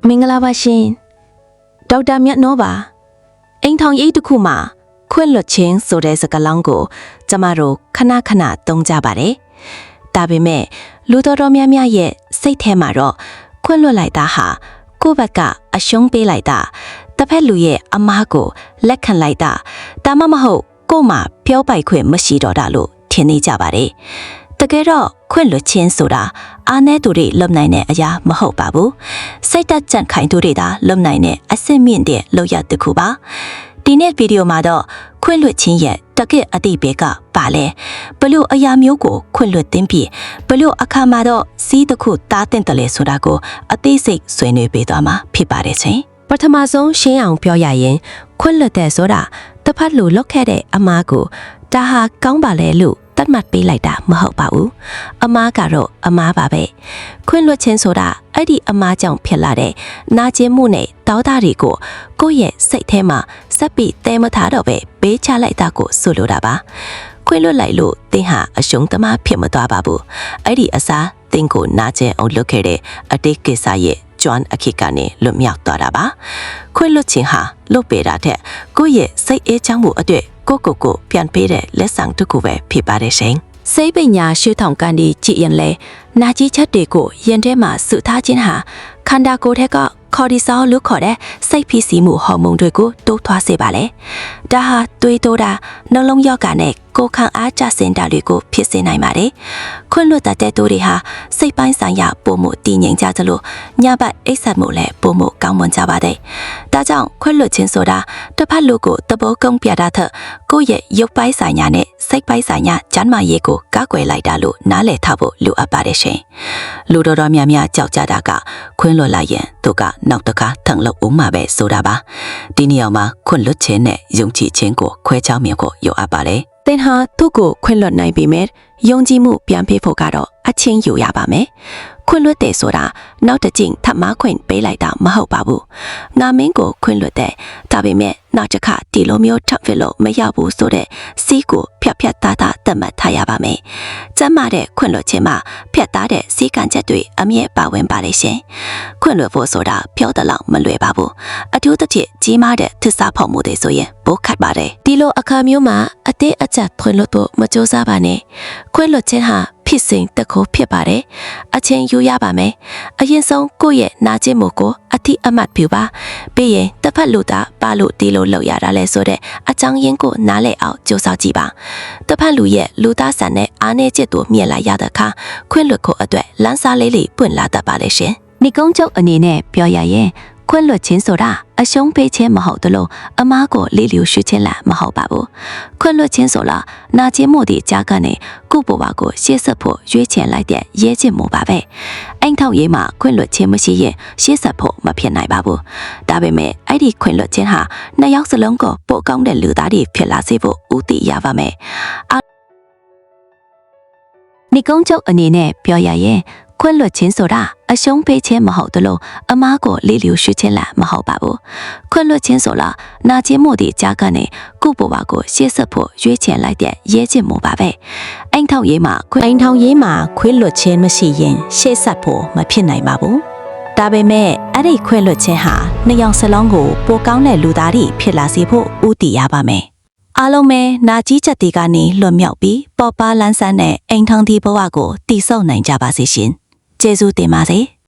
မင်္ဂလာပါရှင်ဒေါက်တာမြတ်နောပါအိမ်ထောင်ရေးတစ်ခုမှာခွင့်လွှတ်ခြင်းဆိုတဲ့စကားလုံးကိုကျမတို့ခဏသုံးကြပါတယ်ဒါပေမဲ့လူတော်များများရဲ့စိတ်ထဲမှာတော့ခွင့်လွှတ်လိုက်တာဟာကိုယ့်ဘက်ကအရှုံးပေးလိုက်တာတစ်ဖက်လူရဲ့အမားကိုလက်ခံလိုက်တာဒါမှမဟုတ်ကို့မှာပြောပိုက်ခွင့်မရှိတော့တာလို့ထင်နေကြပါတယ်တကယ်တော့ခွင့်လွှတ်ခြင်းဆိုတာအားနည်းသူတွေလုပ်နိုင်တဲ့အရာမဟုတ်ပါဘူးစိတ်သက်ကြံ့ခိုင်သူတွေသာလုပ်နိုင်တဲ့အဆင့်မြင့်တဲ့လုပ်ရတစ်ခုပါဒီနေ့ဗီဒီယိုမှာတော့ခွင့်လွှတ်ခြင်းရဲ့တကယ့်အတိတ်ဘက်ကပါလဲဘလို့အရာမျိုးကိုခွင့်လွှတ်သင့်ပြီးဘလို့အခါမှာတော့စီးတစ်ခုတားတဲ့တယ်လေဆိုတာကိုအသေးစိတ်ဆွေးနွေးပေးသွားမှာဖြစ်ပါတယ်ရှင်ပထမဆုံးရှင်းအောင်ပြောရရင်ခွင့်လွှတ်တဲ့ဆိုတာတစ်ဖက်လူလုပ်ခဲ့တဲ့အမားကိုဒါဟာကောင်းပါလေလို့တတ်မှတ်ပေးလိုက်တာမဟုတ်ပါဘူးအမားကတော့အမားပါပဲခွင့်လွှတ်ခြင်းဆိုတာအဲ့ဒီအမားကြောင့်ဖြစ်လာတဲ့နာကျင်မှုနဲ့တောင်းတတွေကိုကိုယ့်ရဲ့စိတ်ထဲမှာစက်ပြီးတဲမထားတော့ပဲပေးချလိုက်တာကိုဆိုလိုတာပါခွင့်လွှတ်လိုက်လို့သင်ဟာအရှုံးသမားဖြစ်မသွားပါဘူးအဲ့ဒီအစားသင်ကိုနာကျင်အောင်လုပ်ခဲ့တဲ့အတိတ်ကိစ္စရဲ့ကျွမ်းအခက်ကနေလွတ်မြောက်သွားတာပါခွင့်လွှတ်ခြင်းဟာလွတ်ပေးတာတဲ့ကိုယ့်ရဲ့စိတ်အေးချမ်းမှုအတွက်ကိုပြန်ပေးတဲ့လက်ဆောင်တစ်ခုပဲဖြစ်ပါတယ်ရှင်စိတ်ပညာရှုထောင့်ကနေကြည့်ရင်လေနာကြီးချက်တွေကိုရင်ထဲမှာစုထားခြင်းဟာခန္ဓာကိုယ်ထက်ကကော်တီဆောလို့ခေါ်တဲ့စိတ်ဖိစီးမှုဟော်မုန်းတွေကိုတိုးထွားစေပါလေဒါဟာတွေးတိုးတာနှလုံးရောဂါနဲ့ကိုယ်ခံအားကျဆင်းတာတွေကိုဖြစ်စေနိုင်ပါတယ်ခွင့်လွှတ်တဲ့သူတွေဟာစိတ်ပိုင်းဆိုင်ရာပုံမှုတည်ငြိမ်ကြသလိုညဘက်အိပ်စက်မှုလည်းပုံမှုကောင်းမွန်ကြပါတယ်ဒါကြောင့်ခွင့်လွှတ်ခြင်းဆိုတာတစ်ဖက်လူကိုသဘောကုန်းပြတာထက်ကိုယ့်ရဲ့ရုပ်ပိုင်းဆိုင်ရာနဲ့စိတ်ပိုင်းဆိုင်ရာကျန်းမာရေးကိုကာကွယ်လိုက်တာလို့နားလည်ထားဖို့လိုအပ်ပါတယ်ရှင်လူတော်များများကြောက်ကြတာကခွင့်လွှတ်လိုက်ရင်သူကနောက်တစ်ခါထန်လို့ဦးမှာပဲဆိုတာပါဒီနေရာမှာခွင့်လွှတ်ခြင်းနဲ့ယုံကြည်ခြင်းကိုခွဲခြားမြင်ဖို့လိုအပ်ပါတယ်သင်ဟာသူ့ကိုခွင့်လွှတ်နိုင်ပေမဲ့ယုံကြည်မှုပြန်ပေးဖို့ကတော့အချင်းယူရပါမယ်ခွင့်လွှတ်တယ်ဆိုတာနောက်တစ်ကြိမ်ထပ်မခွင့်ပေးလိုက်တာမဟုတ်ပါဘူးငါမင်းကိုခွင့်လွှတ်တယ်ဒါပေမဲ့နောက်တစ်ခါဒီလိုမျိုးထပ်ဖြစ်လို့မရဘူးဆိုတဲ့စီးကိုဖြတ်သားသတ်မှတ်ထားရပါမယ်ကျမ်းမာတဲ့ခွင့်လွှတ်ခြင်းမှာဖြတ်သားတဲ့စီးကံချက်တွေအမြဲပါဝင်ပါလေရှင်ခွင့်လွှတ်ဖို့ဆိုတာပြော得လောက်မလွယ်ပါဘူးအထူးသဖြင့်ကြီးမားတဲ့သစ္စာဖောက်မှုတွေဆိုရင်ပိုခတ်ပါတယ်ဒီလိုအခါမျိုးမှာအသေးအကျခွင့်လွှတ်ဖို့မကြိုးစားပါနဲ့ခွင့်လွှတ်ခြင်းဟာဖြစ်စဉ်တခုဖြစ်ပါတယ်အချင်းယူရပါမယ်အရင်ဆုံးကိုယ့်ရဲ့နာကျင်မှုကိုအတိအမှတ်ပြုပါပြီးရင်တစ်ဖက်လူသားပါလို့ဒီလိုလုပ်ရတာလဲဆိုတဲ့အကြောင်းရင်းကိုနားလည်အောင်ကြိုးစားကြည့်ပါတစ်ဖက်လူရဲ့လူသားဆန်တဲ့အားနည်းချက်တို့မြင်လာရတဲ့အခါခွင့်လွှတ်ဖို့အတွက်လမ်းစာလေးပွင့်လာတတ်ပါလေရှင်ဒီကုန်းချုပ်အနေနဲ့ပြောရရင်ခွင့်လွှတ်ခြင်းဆိုတာအရှုံးပေးခြင်းမဟုတ်သလိုအမားကိုလေးလျူရှုခြင်းလည်းမဟုတ်ပါဘူးခွင့်လွှတ်ခြင်းဆိုတာနာကျင်မှုတွေကြားကနေကိုယ့်ဘဝကိုရှေ့ဆက်ဖို့ရွေးချယ်လိုက်တဲ့ရဲချင်မှုပါပဲအိမ်ထောင်ရေးမှာခွင့်လွှတ်ခြင်းမရှိရင်ရှေ့ဆက်ဖို့မဖြစ်နိုင်ပါဘူးဒါပေမဲ့အဲ့ဒီခွင့်လွှတ်ခြင်းဟာနှစ်ယောက်စလုံးကိုပိုကောင်းတဲ့လူသားတွေဖြစ်လာစေဖို့ဦးတည်ရပါမယ်ဒီကုန်းချုပ်အနေနဲ့ပြောရရင်ခွင့်လွှတ်ခြင်းဆိုတာအရှုံးပေးခြင်းမဟုတ်သလိုအမားကိုလေးလျူရှုခြင်းလည်းမဟုတ်ပါဘူးခွင့်လွှတ်ခြင်းဆိုတာနာကျင်မှုတွေကြားကနေကိုယ့်ဘဝကိုရှေ့ဆက်ဖို့ရွေးချယ်လိုက်တဲ့ရဲချင်မှုပါပဲအိမ်ထောင်ရေးမှာခွင့်လွှတ်ခြင်းမရှိရင်ရှေ့ဆက်ဖို့မဖြစ်နိုင်ပါဘူးဒါပေမဲ့အဲ့ဒီခွင့်လွှတ်ခြင်းဟာနှစ်ယောက်စလုံးကိုပိုကောင်းတဲ့လူသားတွေဖြစ်လာစေဖို့ဦးတည်ရပါမယ်အားလုံးပဲနာကြီးချက်တွေကနေလွတ်မြောက်ပြီးပေါ်ပါလန်းဆန်းတဲ့အိမ်ထောင်ဒီဘဝကိုတည်ဆောက်နိုင်ကြပါစေရှင်ကျေးဇူးတင်ပါစေ